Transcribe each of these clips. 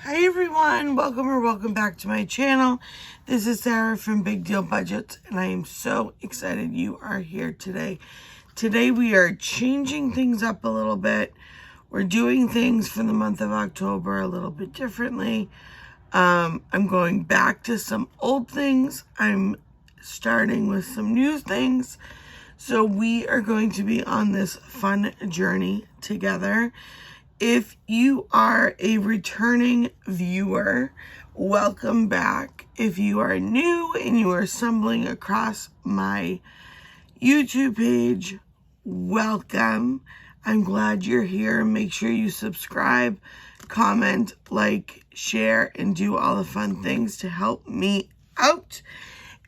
Hi everyone, welcome back to my channel. This is Sarah from BigDealBudgets, and I am so excited you are here today. Today we are changing things up a little bit. We're doing things for the month of October a little bit differently. I'm going back to some old things. I'm starting with some new things. So we are going to be on this fun journey together. If you are a returning viewer, welcome back. If you are new and you are stumbling across my YouTube page, welcome. I'm glad you're here. Make sure you subscribe, comment, like, share, and do all the fun things to help me out.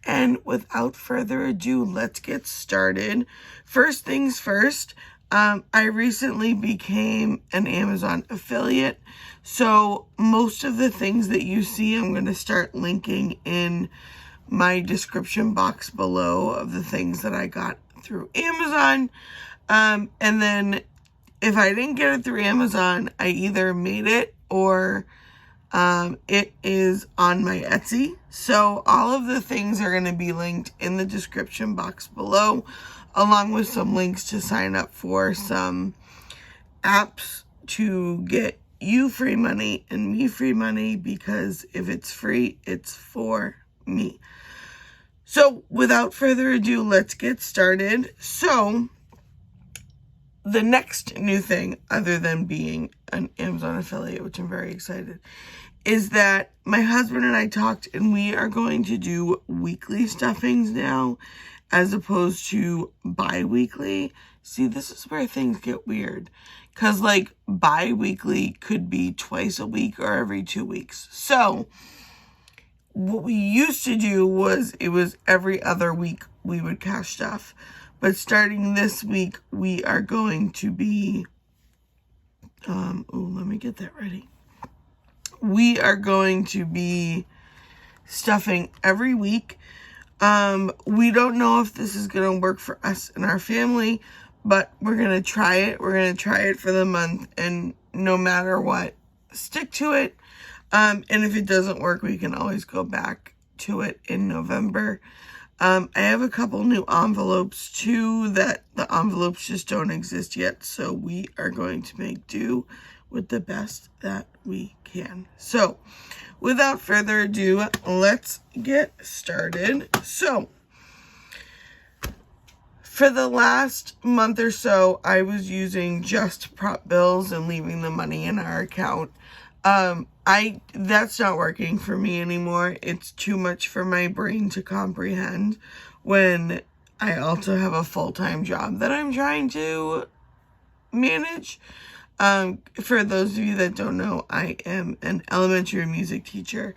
And without further ado, let's get started. First things first. I recently became an Amazon affiliate, so most of the things that you see, I'm going to start linking in my description box below of the things that I got through Amazon. And then if I didn't get it through Amazon, I either made it or it is on my Etsy. So all of the things are going to be linked in the description box below, along with some links to sign up for some apps to get you free money and me free money, because if it's free, it's for me. So without further ado, let's get started. So the next new thing, other than being an Amazon affiliate, which I'm very excited, is that my husband and I talked, and we are going to do weekly stuffings now, as opposed to bi-weekly. See, this is where things get weird. Because, like, bi-weekly could be twice a week or every 2 weeks. So, what we used to do was, it was every other week we would cash stuff. But starting this week, we are going to be... let me get that ready. We are going to be stuffing every week. We don't know if this is going to work for us and our family, but we're going to try it. We're going to try it for the month, and no matter what, stick to it. And if it doesn't work, we can always go back to it in November. I have a couple new envelopes too, that the envelopes just don't exist yet. So we are going to make do with the best that we can. So without further ado, let's get started. So, for the last month or so, I was using just prop bills and leaving the money in our account. That's not working for me anymore. It's too much for my brain to comprehend when I also have a full-time job that I'm trying to manage. For those of you that don't know, I am an elementary music teacher,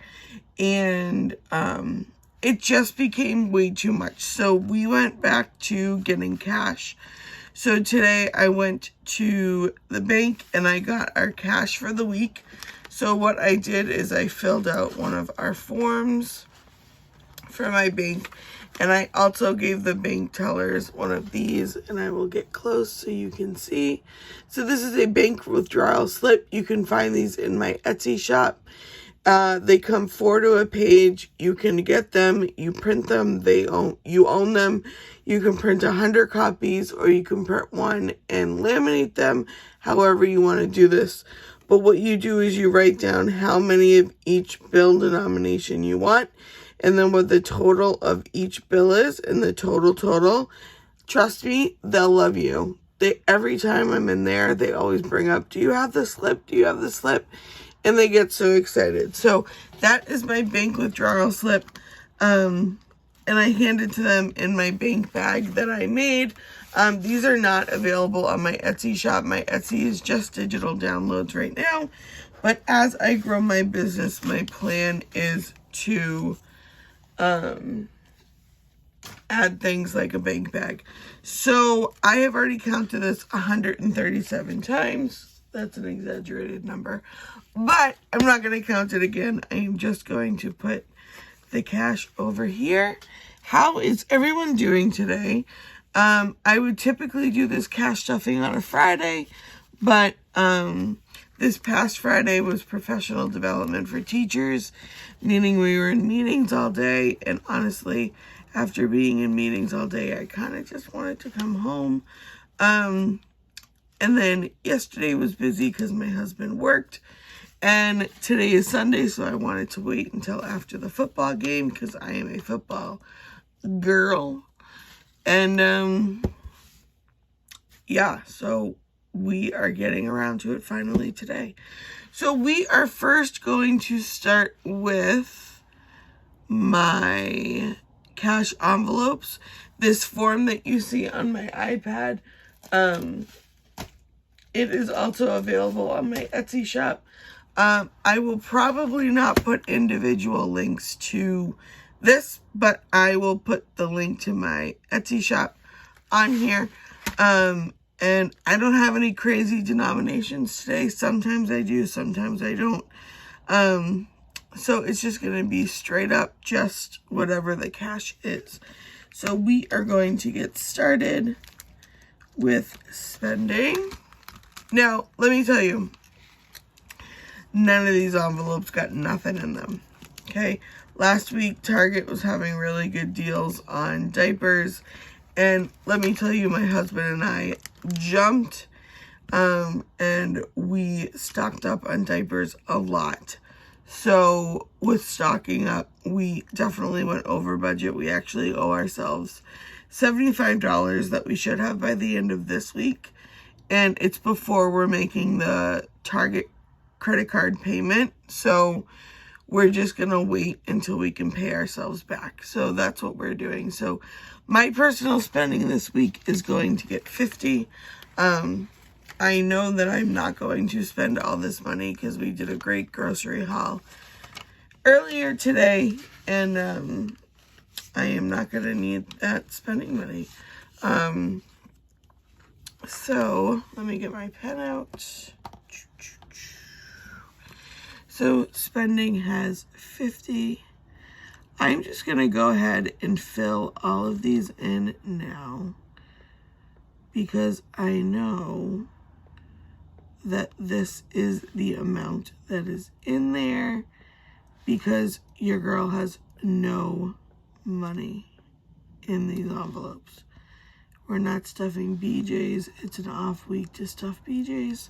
and it just became way too much. So we went back to getting cash. So today I went to the bank and I got our cash for the week. So what I did is I filled out one of our forms for my bank, and I also gave the bank tellers one of these, and I will get close so you can see. So this is a bank withdrawal slip. You can find these in my Etsy shop. They come 4 to a page. You can get them, you print them, you own them. You can print 100 copies, or you can print one and laminate them, however you want to do this. But what you do is you write down how many of each bill denomination you want, and then what the total of each bill is, and the total. Trust me, they'll love you. Every time I'm in there, they always bring up, do you have the slip? Do you have the slip? And they get so excited. So that is my bank withdrawal slip. And I hand it to them in my bank bag that I made. These are not available on my Etsy shop. My Etsy is just digital downloads right now. But as I grow my business, my plan is to add things like a bank bag. So I have already counted this 137 times. That's an exaggerated number, but I'm not going to count it again. I am just going to put the cash over here. How is everyone doing today? I would typically do this cash stuffing on a Friday, but This past Friday was professional development for teachers, meaning we were in meetings all day. And honestly, after being in meetings all day, I kind of just wanted to come home. And then yesterday was busy because my husband worked. And today is Sunday, so I wanted to wait until after the football game because I am a football girl. And yeah, so we are getting around to it finally today. So we are first going to start with my cash envelopes. This form that you see on my iPad, it is also available on my Etsy shop. I will probably not put individual links to this, but I will put the link to my Etsy shop on here. And I don't have any crazy denominations today. Sometimes I do, sometimes I don't. So it's just going to be straight up just whatever the cash is. So we are going to get started with spending. Now, let me tell you, none of these envelopes got nothing in them. Okay? Last week, Target was having really good deals on diapers. And let me tell you, my husband and I jumped and we stocked up on diapers a lot. So with stocking up, we definitely went over budget. We actually owe ourselves $75 that we should have by the end of this week. And it's before we're making the Target credit card payment. So we're just going to wait until we can pay ourselves back. So that's what we're doing. So my personal spending this week is going to get $50. I know that I'm not going to spend all this money because we did a great grocery haul earlier today. And I am not going to need that spending money. So let me get my pen out. So spending has 50. I'm just going to go ahead and fill all of these in now because I know that this is the amount that is in there because your girl has no money in these envelopes. We're not stuffing BJ's. It's an off week to stuff BJ's.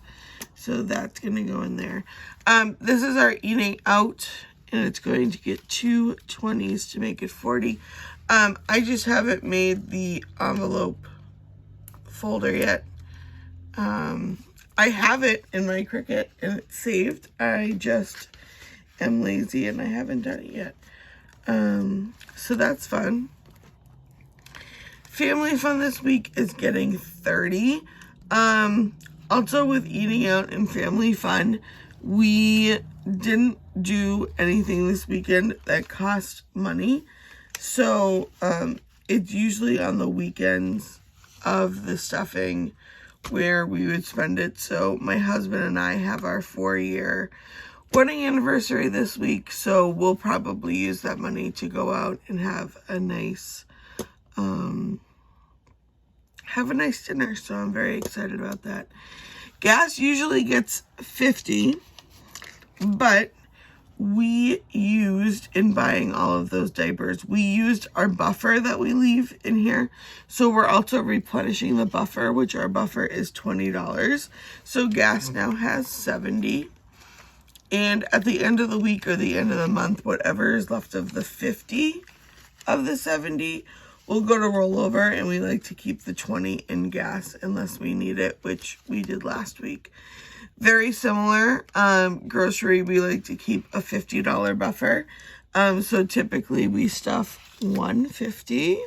So that's going to go in there. This is our eating out. And it's going to get 2 20s to make it 40. I just haven't made the envelope folder yet. I have it in my Cricut and it's saved. I just am lazy and I haven't done it yet. So that's fun. Family fun this week is getting 30. Also with eating out and family fun, we didn't do anything this weekend that cost money. So it's usually on the weekends of the stuffing where we would spend it. So my husband and I have our 4-year wedding anniversary this week. So we'll probably use that money to go out and have a nice dinner. So I'm very excited about that. Gas usually gets 50. But we used, in buying all of those diapers, we used our buffer that we leave in here. So we're also replenishing the buffer, which our buffer is $20. So gas now has 70. And at the end of the week or the end of the month, whatever is left of the 50 of the 70, we'll go to rollover. And we like to keep the 20 in gas unless we need it, which we did last week. Very similar, grocery, we like to keep a $50 buffer. So typically we stuff $150,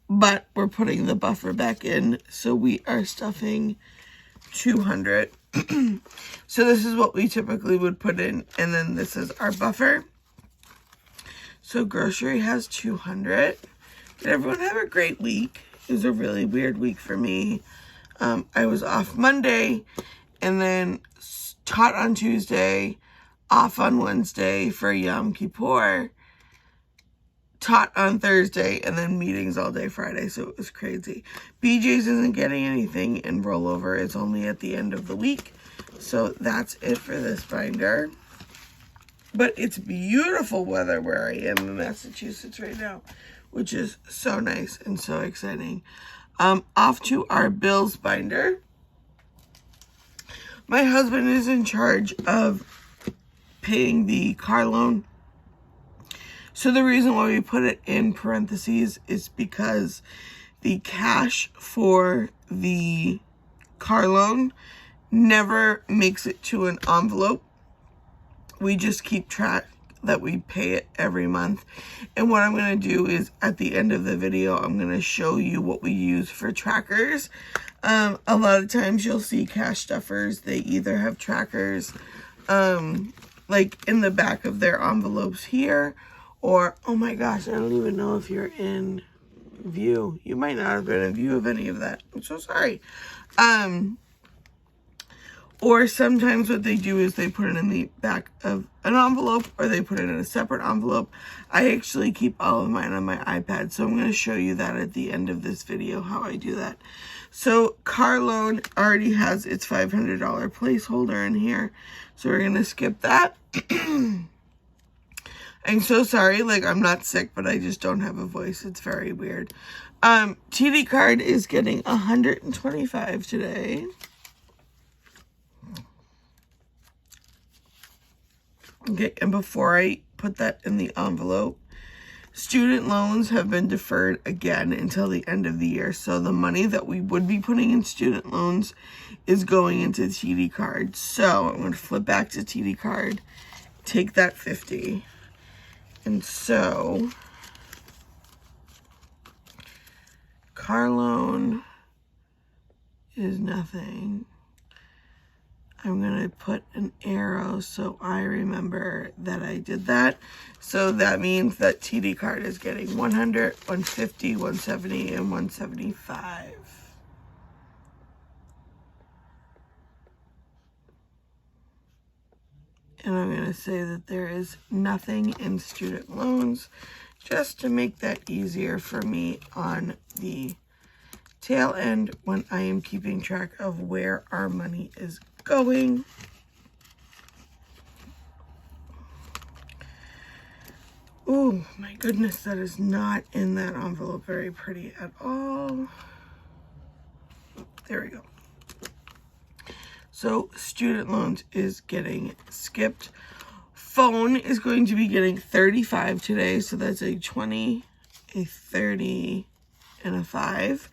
but we're putting the buffer back in. So we are stuffing $200. So this is what we typically would put in. And then this is our buffer. So grocery has $200. Did everyone have a great week? It was a really weird week for me. I was off Monday and then taught on Tuesday, off on Wednesday for Yom Kippur, taught on Thursday, and then meetings all day Friday, so it was crazy. BJ's isn't getting anything, and rollover is only at the end of the week. So that's it for this binder. But it's beautiful weather where I am in Massachusetts right now, which is so nice and so exciting. Off to our bills binder. My husband is in charge of paying the car loan. So the reason why we put it in parentheses is because the cash for the car loan never makes it to an envelope. We just keep track that we pay it every month. And what I'm going to do is at the end of the video, I'm going to show you what we use for trackers. A lot of times you'll see cash stuffers. They either have trackers like in the back of their envelopes here, or, oh my gosh, I don't even know if you're in view. You might not have been in view of any of that. I'm so sorry. Or sometimes what they do is they put it in the back of an envelope, or they put it in a separate envelope. I actually keep all of mine on my iPad, so I'm going to show you that at the end of this video, how I do that. So car loan already has its $500 placeholder in here, so we're going to skip that. I'm so sorry, like, I'm not sick, but I just don't have a voice. It's very weird. TD card is getting $125 today. Okay, and before I put that in the envelope, student loans have been deferred again until the end of the year. So the money that we would be putting in student loans is going into TD card. So I'm going to flip back to TD card, take that 50. And so car loan is nothing. I'm going to put an arrow so I remember that I did that. So that means that TD card is getting 100, 150, 170, and 175. And I'm going to say that there is nothing in student loans, just to make that easier for me on the tail end when I am keeping track of where our money is going. Oh my goodness, that is not in that envelope very pretty at all. There we go. So student loans is getting skipped. Phone is going to be getting 35 today, so that's a 20, a 30, and a 5.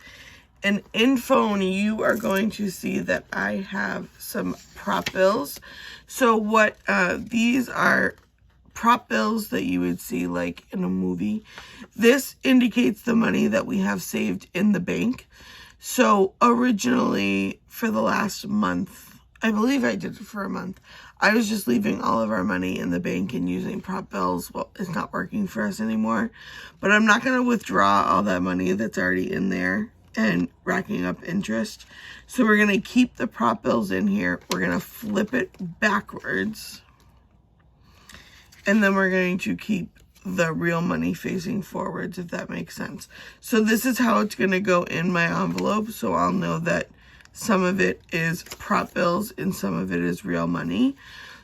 And in phone, you are going to see that I have some prop bills. So what these are prop bills that you would see like in a movie. This indicates the money that we have saved in the bank. So originally for the last month, I believe I did it for a month, I was just leaving all of our money in the bank and using prop bills. Well, it's not working for us anymore, but I'm not going to withdraw all that money that's already in there and racking up interest. So we're going to keep the prop bills in here. We're going to flip it backwards. And then we're going to keep the real money facing forwards, if that makes sense. So this is how it's going to go in my envelope. So I'll know that some of it is prop bills and some of it is real money.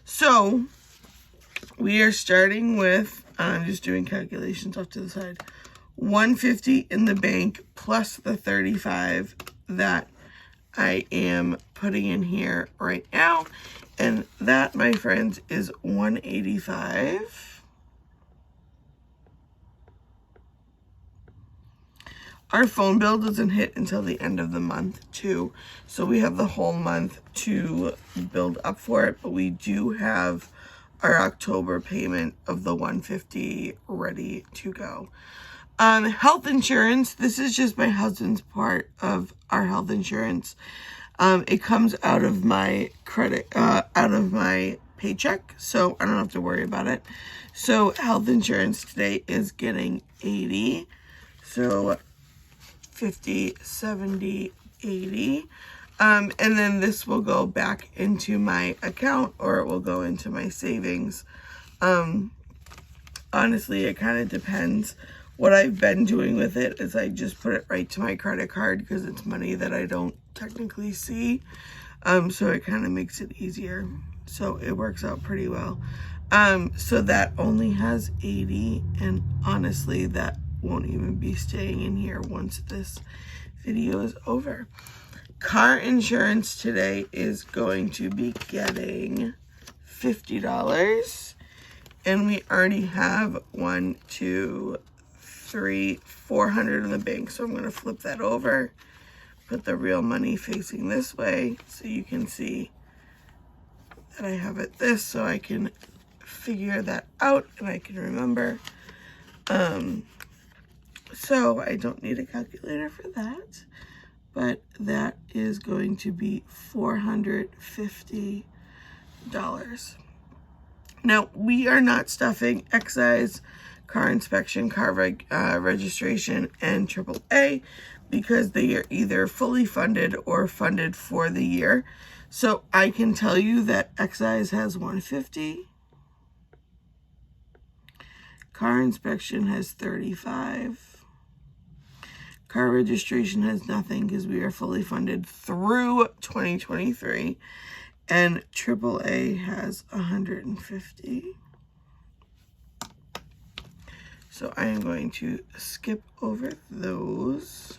So we are starting with, I'm just doing calculations off to the side, 150 in the bank plus the 35 that I am putting in here right now. And that, my friends, is 185. Our phone bill doesn't hit until the end of the month too. So we have the whole month to build up for it, but we do have our October payment of the 150 ready to go. Health insurance, this is just my husband's part of our health insurance. It comes out of my credit, out of my paycheck, so I don't have to worry about it. So health insurance today is getting 80. So 50, 70, 80. And then this will go back into my account, or it will go into my savings. Honestly, it kind of depends. What I've been doing with it is I just put it right to my credit card because it's money that I don't technically see. So it kind of makes it easier. So it works out pretty well. So that only has 80, and honestly, that won't even be staying in here once this video is over. Car insurance today is going to be getting $50, and we already have 1, 2, 3, 400 in the bank. So I'm going to flip that over, put the real money facing this way so you can see that I have it this, so I can figure that out and I can remember. So I don't need a calculator for that, but that is going to be $450. Now, we are not stuffing excise, car inspection, car registration, and AAA because they are either fully funded or funded for the year. So I can tell you that excise has $150. Car inspection has $35. Car registration has nothing because we are fully funded through 2023. And AAA has $150. So I am going to skip over those.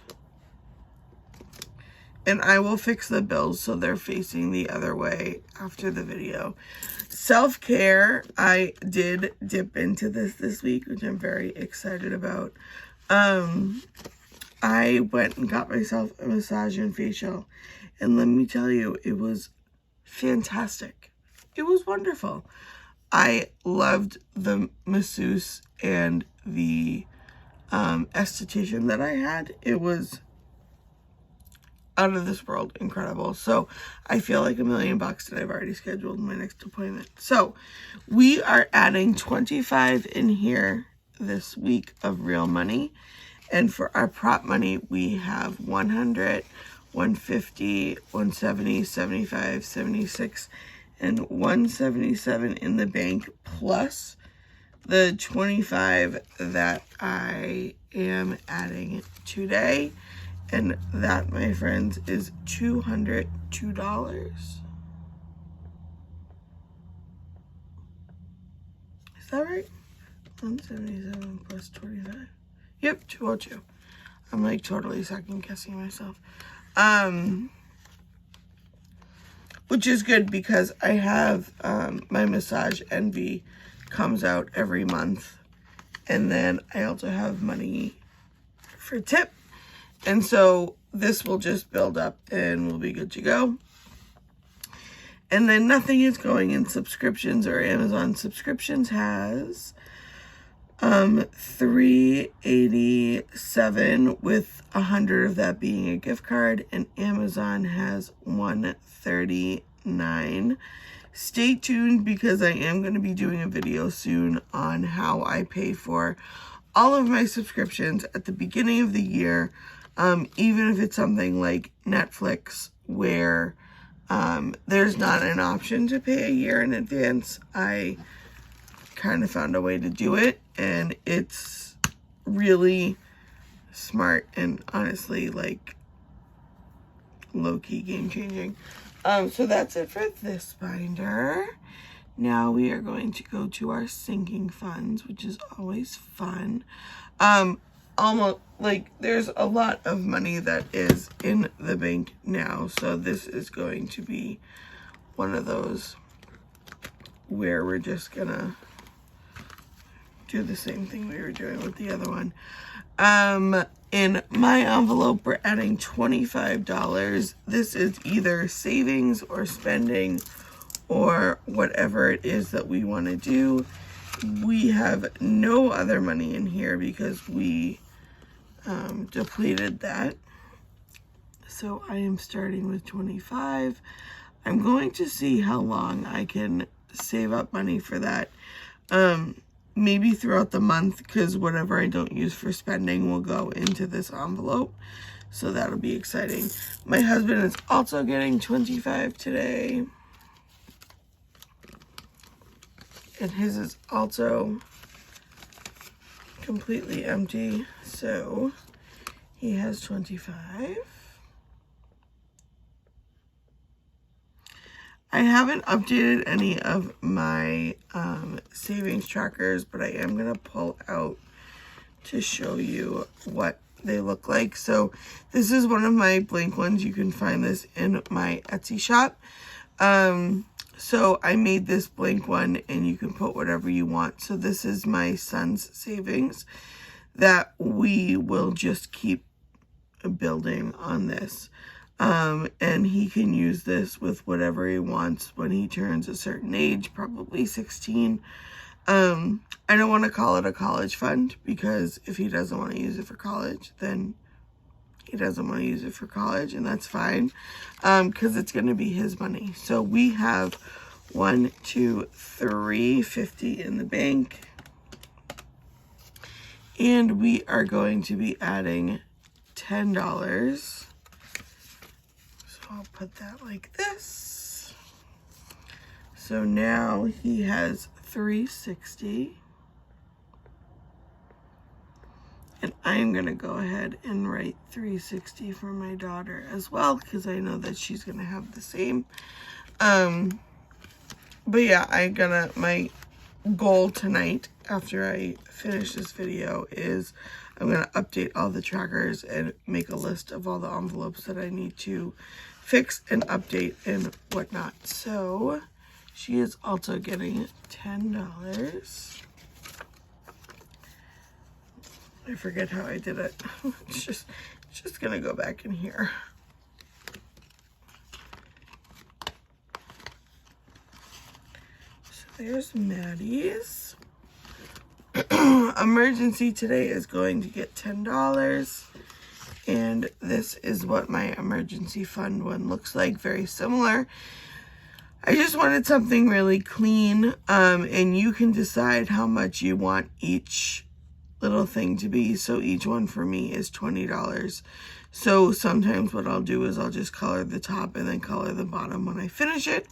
And I will fix the bills so they're facing the other way after the video. Self-care, I did dip into this week, which I'm very excited about. I went and got myself a massage and facial. And let me tell you, it was fantastic. It was wonderful. I loved the masseuse and the esthetician that I had. It was out of this world incredible. So I feel like $1 million that I've already scheduled my next appointment. So we are adding 25 in here this week of real money. And for our prop money, we have 100, 150, 170, 75, 76, and 177 in the bank, plus the 25 that I am adding today. And that, my friends, is $202. Is that right? 177 plus 25. Yep, 202. I'm like totally second guessing myself. Which is good because I have my Massage Envy comes out every month. And then I also have money for tip. And so this will just build up and we'll be good to go. And then nothing is going in subscriptions, or Amazon subscriptions has $387, with 100 of that being a gift card, and Amazon has $139. Stay tuned because I am going to be doing a video soon on how I pay for all of my subscriptions at the beginning of the year. Even if it's something like Netflix where there's not an option to pay a year in advance, I kind of found a way to do it, and it's really smart and honestly like low-key game-changing. So that's it for this binder. Now we are going to go to our sinking funds, which is always fun. Almost like there's a lot of money that is in the bank now, so this is going to be one of those where we're just gonna do the same thing we were doing with the other one. In my envelope, we're adding $25. This is either savings or spending or whatever it is that we want to do. We have no other money in here because we depleted that. So I am starting with 25. I'm going to see how long I can save up money for that. Maybe throughout the month, because whatever I don't use for spending will go into this envelope. So that'll be exciting. My husband is also getting 25 today. And his is also completely empty. So he has 25. I haven't updated any of my savings trackers, but I am going to pull out to show you what they look like. So this is one of my blank ones. You can find this in my Etsy shop. So I made this blank one, and you can put whatever you want. So this is my son's savings that we will just keep building on this. And he can use this with whatever he wants when he turns a certain age, probably 16. I don't want to call it a college fund, because if he doesn't want to use it for college, then he doesn't want to use it for college, and that's fine, because it's going to be his money. So we have 1, 2, 3, 50 in the bank, and we are going to be adding $10. I'll put that like this. So now he has $360. And I'm going to go ahead and write $360 for my daughter as well, because I know that she's going to have the same. But yeah, my goal tonight after I finish this video is I'm going to update all the trackers and make a list of all the envelopes that I need to fix and update and whatnot. So she is also getting $10. I forget how I did it. It's just gonna go back in here. So there's Maddie's. Emergency today is going to get $10. And this is what my emergency fund one looks like. Very similar. I just wanted something really clean. And you can decide how much you want each little thing to be. So each one for me is $20. So sometimes what I'll do is I'll just color the top and then color the bottom when I finish it.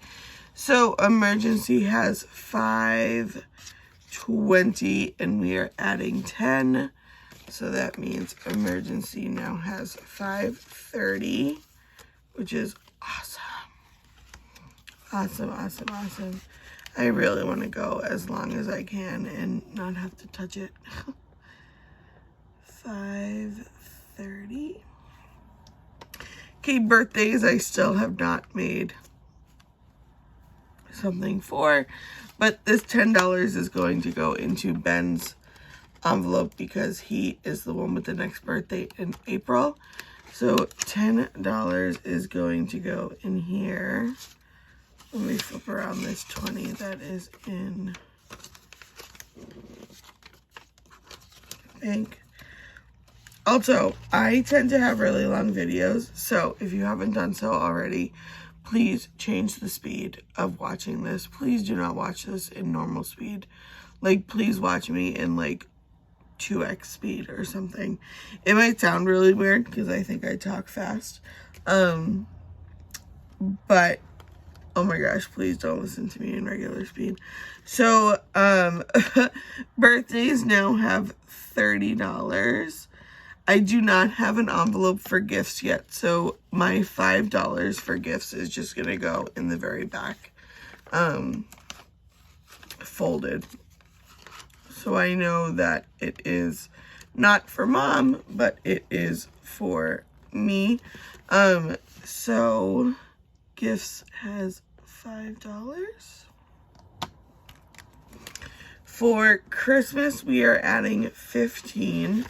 So emergency has $520 and we are adding 10. So that means emergency now has $530, which is awesome. Awesome, awesome, awesome. I really want to go as long as I can and not have to touch it. $530. Okay, birthdays I still have not made something for, but this $10 is going to go into Ben's envelope because he is the one with the next birthday in April. So $10 is going to go in here. Let me flip around this 20 that is in bank. Also, I tend to have really long videos, so if you haven't done so already, please change the speed of watching this. Please do not watch this in normal speed. Like, please watch me in like 2x speed or something. It might sound really weird because I think I talk fast. But oh my gosh, please don't listen to me in regular speed. So birthdays now have $30. I do not have an envelope for gifts yet, so my $5 for gifts is just gonna go in the very back, folded. So I know that it is not for mom, but it is for me. So gifts has $5. For Christmas, we are adding 15.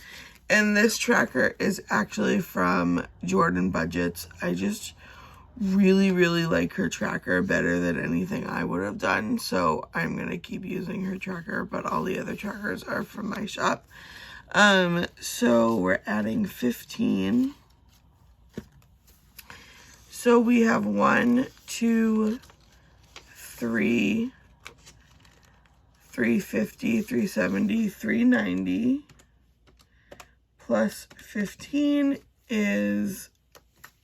And this tracker is actually from BigDealBudgets. I just really, really like her tracker better than anything I would have done. So I'm going to keep using her tracker, but all the other trackers are from my shop. So we're adding 15. So we have 1, 2, 3, 350, 370, 390. Plus 15 is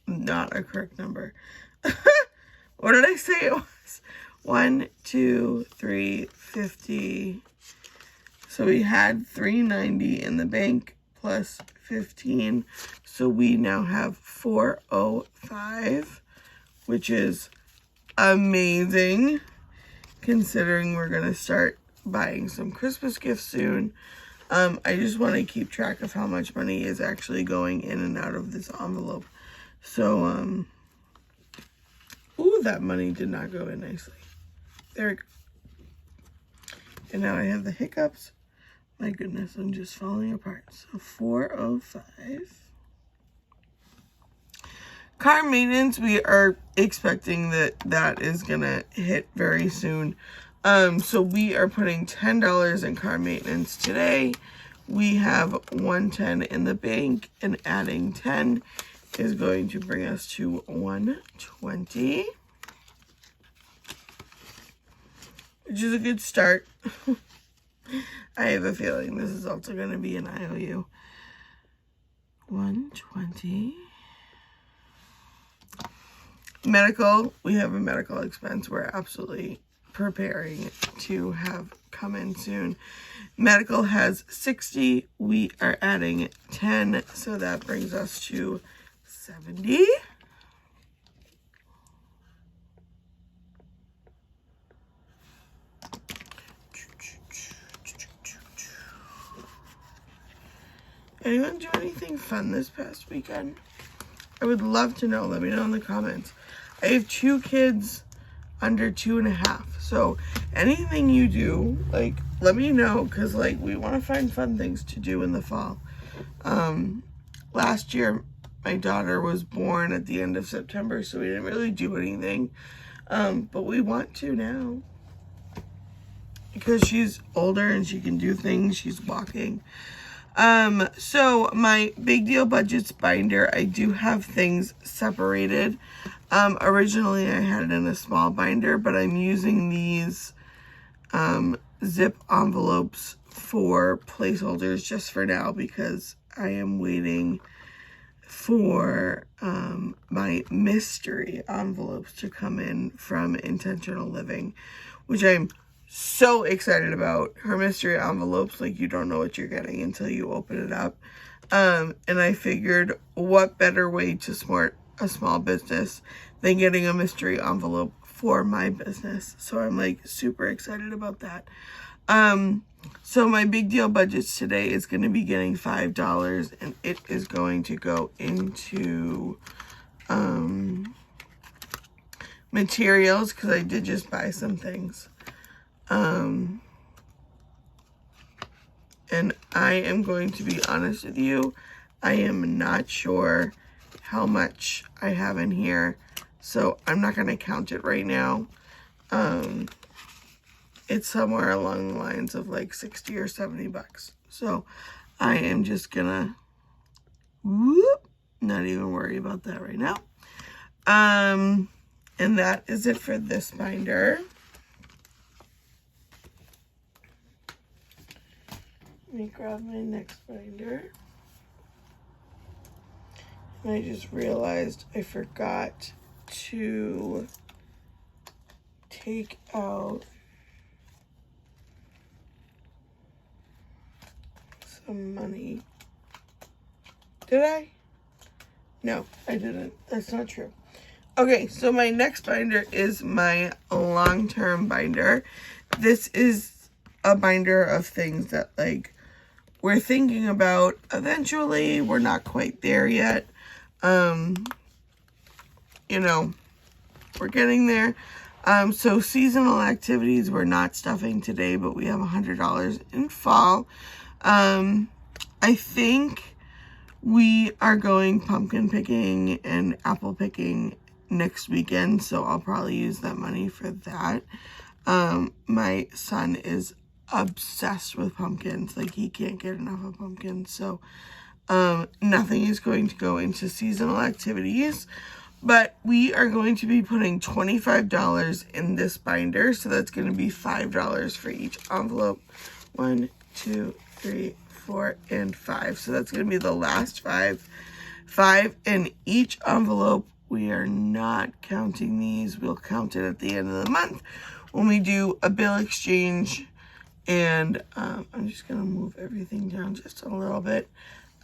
not a correct number. What did I say it was? 1, 2, 3, 50. So we had 390 in the bank plus 15. So we now have 405, which is amazing, considering we're going to start buying some Christmas gifts soon. I just want to keep track of how much money is actually going in and out of this envelope. So, ooh, that money did not go in nicely. There we go. And now I have the hiccups. My goodness, I'm just falling apart. So 405. Car maintenance, we are expecting that is gonna hit very soon. So we are putting $10 in car maintenance today. We have $110 in the bank, and adding 10 is going to bring us to $120, which is a good start. I have a feeling this is also going to be an IOU. 120. Medical, we have a medical expense we're absolutely preparing to have come in soon. Medical has 60. We are adding 10, so that brings us to 70. Anyone do anything fun this past weekend? I would love to know. Let me know in the comments. I have 2 kids under 2.5. So anything you do, like, let me know, because, like, we want to find fun things to do in the fall. Last year, my daughter was born at the end of September, so we didn't really do anything. But we want to now, because she's older and she can do things. She's walking. So my Big Deal Budgets binder, I do have things separated. Originally I had it in a small binder, but I'm using these, zip envelopes for placeholders just for now, because I am waiting for, my mystery envelopes to come in from Intentional Living, which I'm so excited about. Her mystery envelopes, like, you don't know what you're getting until you open it up. And I figured, what better way to support a small business than getting a mystery envelope for my business. So I'm, like, super excited about that. So my Big Deal Budgets today is going to be getting $5, and it is going to go into materials, because I did just buy some things. And I am going to be honest with you, I am not sure how much I have in here, so I'm not going to count it right now. It's somewhere along the lines of like 60 or 70 bucks. So I am just gonna not even worry about that right now. And that is it for this binder. Let me grab my next binder. And I just realized I forgot to take out some money. Did I? No, I didn't. That's not true. Okay, so my next binder is my long-term binder. This is a binder of things that, like, we're thinking about eventually. We're not quite there yet. You know, we're getting there. So seasonal activities, we're not stuffing today, but we have $100 in fall. I think we are going pumpkin picking and apple picking next weekend, so I'll probably use that money for that. My son is obsessed with pumpkins. Like, he can't get enough of pumpkins. So nothing is going to go into seasonal activities, but we are going to be putting $25 in this binder. So that's going to be $5 for each envelope. 1, 2, 3, 4, and 5. So that's going to be the last 5 in each envelope. We are not counting these. We'll count it at the end of the month when we do a bill exchange. And I'm just going to move everything down just a little bit.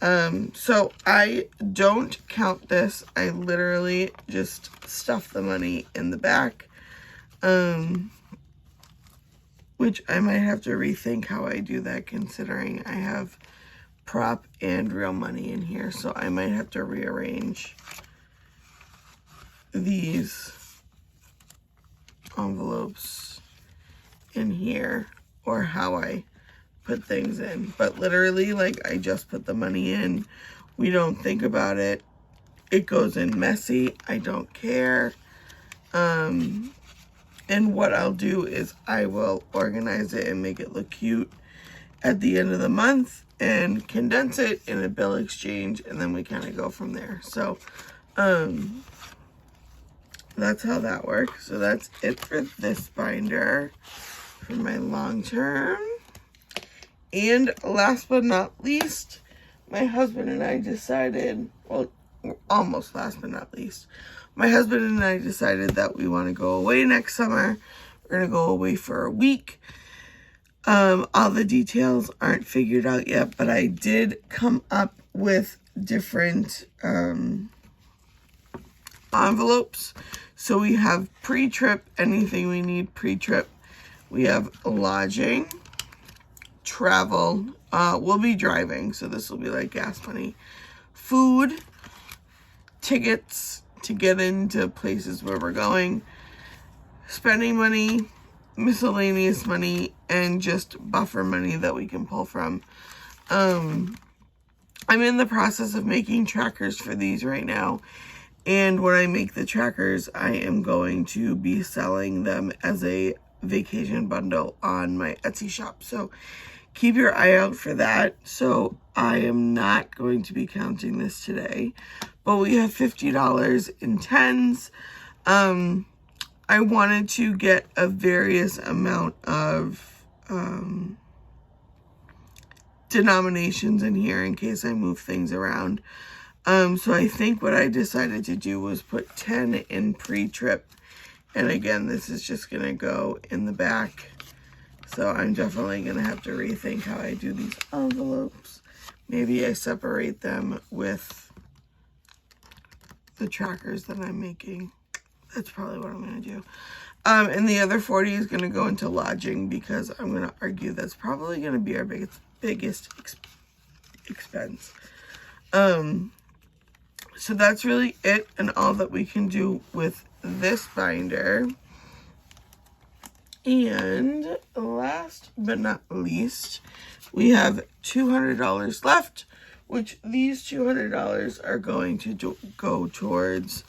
So I don't count this. I literally just stuff the money in the back. Which I might have to rethink how I do that, considering I have prop and real money in here. So I might have to rearrange these envelopes in here, or how I put things in. But literally, like, I just put the money in. We don't think about it. It goes in messy. I don't care. And what I'll do is I will organize it and make it look cute at the end of the month and condense it in a bill exchange, and then we kind of go from there. So that's how that works. So that's it for this binder for my long term. And last but not least, my husband and I decided, well, almost last but not least, my husband and I decided that we want to go away next summer. We're going to go away for a week. All the details aren't figured out yet, but I did come up with different envelopes. So we have pre-trip, anything we need pre-trip. We have lodging, travel. We'll be driving, so this will be like gas money. Food, tickets to get into places where we're going, spending money, miscellaneous money, and just buffer money that we can pull from. I'm in the process of making trackers for these right now. And when I make the trackers, I am going to be selling them as a vacation bundle on my Etsy shop. So keep your eye out for that. So I am not going to be counting this today, but we have $50 in tens. I wanted to get a various amount of denominations in here in case I move things around. So I think what I decided to do was put 10 in pre-trip. And again, this is just going to go in the back. So I'm definitely going to have to rethink how I do these envelopes. Maybe I separate them with the trackers that I'm making. That's probably what I'm going to do. And the other 40 is going to go into lodging, because I'm going to argue that's probably going to be our biggest expense. So that's really it and all that we can do with this binder. And last but not least, we have $200 left, which these $200 are going to go towards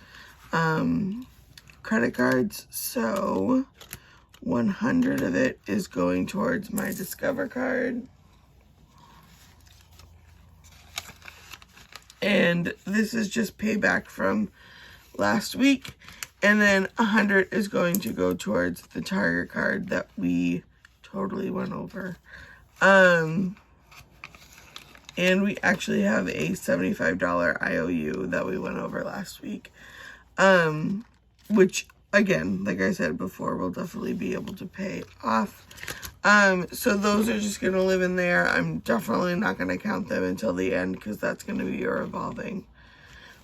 credit cards. So 100 of it is going towards my Discover card. And this is just payback from last week. And then 100 is going to go towards the Target card that we totally went over. And we actually have a $75 IOU that we went over last week. Which, again, like I said before, we'll definitely be able to pay off. So those are just going to live in there. I'm definitely not going to count them until the end, because that's going to be a revolving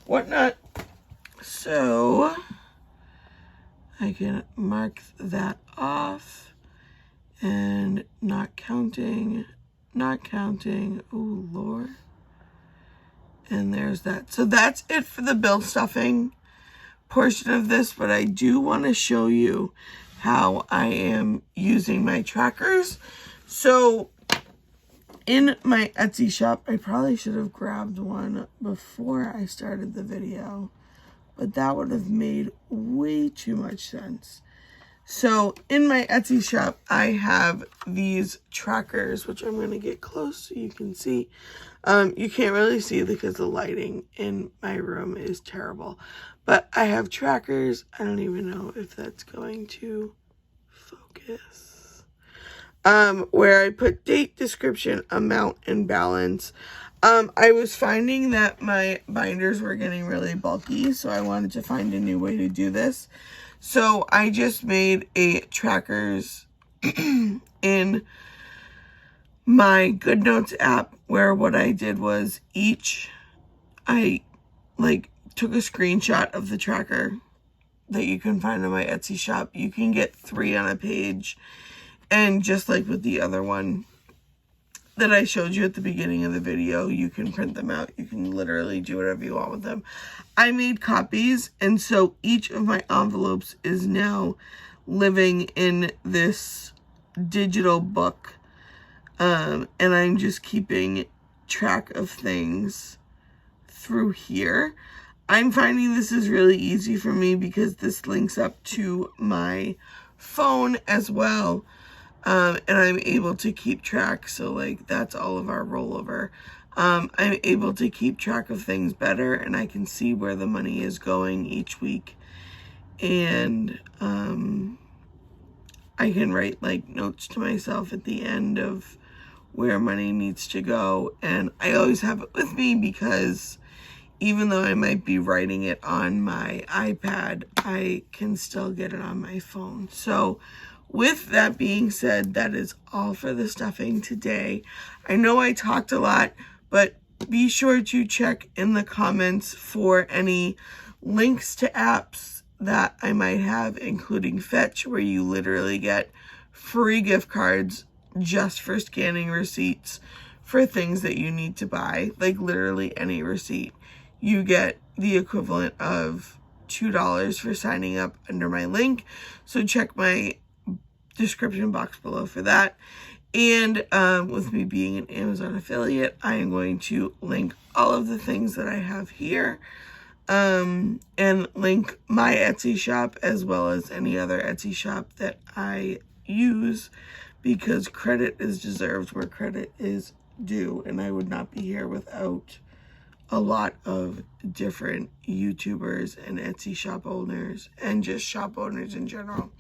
whatnot. So I can mark that off. And not counting. Oh, Lord. And there's that. So that's it for the bill stuffing portion of this, but I do want to show you how I am using my trackers. So in my Etsy shop, I probably should have grabbed one before I started the video, but that would have made way too much sense. So in my Etsy shop, I have these trackers, which I'm going to get close so you can see. You can't really see because the lighting in my room is terrible. But I have trackers. I don't even know if that's going to focus. Where I put date, description, amount, and balance. I was finding that my binders were getting really bulky, so I wanted to find a new way to do this. So I just made a trackers in my GoodNotes app, where what I did was I took a screenshot of the tracker that you can find on my Etsy shop. You can get 3 on a page. And just like with the other one that I showed you at the beginning of the video, you can print them out. You can literally do whatever you want with them. I made copies, and so each of my envelopes is now living in this digital book. And I'm just keeping track of things through here. I'm finding this is really easy for me because this links up to my phone as well. And I'm able to keep track. So like that's all of our rollover. I'm able to keep track of things better, and I can see where the money is going each week. And I can write like notes to myself at the end of where money needs to go. And I always have it with me because even though I might be writing it on my iPad, I can still get it on my phone. So with that being said, that is all for the stuffing today. I know I talked a lot, but be sure to check in the comments for any links to apps that I might have, including Fetch, where you literally get free gift cards just for scanning receipts for things that you need to buy. Like literally any receipt, you get the equivalent of $2 for signing up under my link. So check my description box below for that. And with me being an Amazon affiliate, I am going to link all of the things that I have here, and link my Etsy shop as well as any other Etsy shop that I use, because credit is deserved where credit is due, and I would not be here without a lot of different YouTubers and Etsy shop owners and just shop owners in general.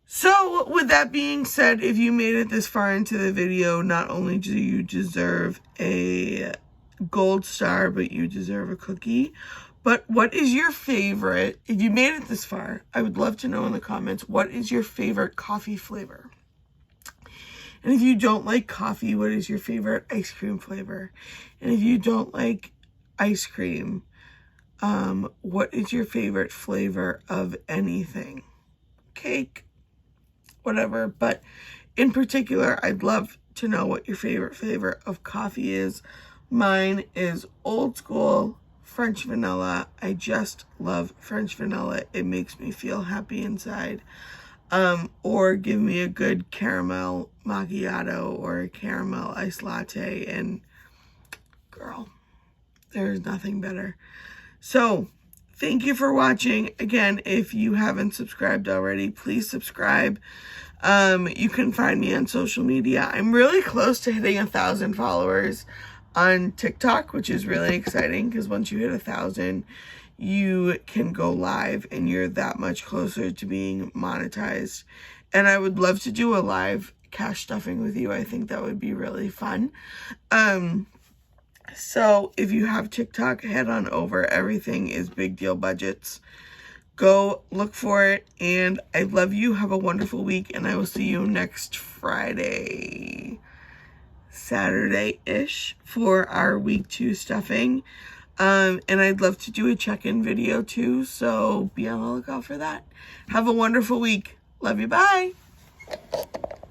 So with that being said, if you made it this far into the video, not only do you deserve a gold star, but you deserve a cookie. But what is your favorite, if you made it this far, I would love to know in the comments, what is your favorite coffee flavor? And if you don't like coffee, what is your favorite ice cream flavor? And if you don't like ice cream, what is your favorite flavor of anything? Cake, whatever. But in particular, I'd love to know what your favorite flavor of coffee is. Mine is old school French vanilla. I just love French vanilla. It makes me feel happy inside. Or give me a good caramel macchiato or a caramel iced latte, and girl, there's nothing better. So thank you for watching. Again, if you haven't subscribed already, please subscribe. You can find me on social media. I'm really close to hitting 1,000 followers on TikTok, which is really exciting because once you hit 1,000, you can go live and you're that much closer to being monetized. And I would love to do a live cash stuffing with you. I think that would be really fun. So if you have TikTok, head on over. Everything is Big Deal Budgets. Go look for it. And I love you. Have a wonderful week. And I will see you next Friday, Saturday-ish, for our week 2 stuffing. And I'd love to do a check-in video too. So be on the lookout for that. Have a wonderful week. Love you. Bye.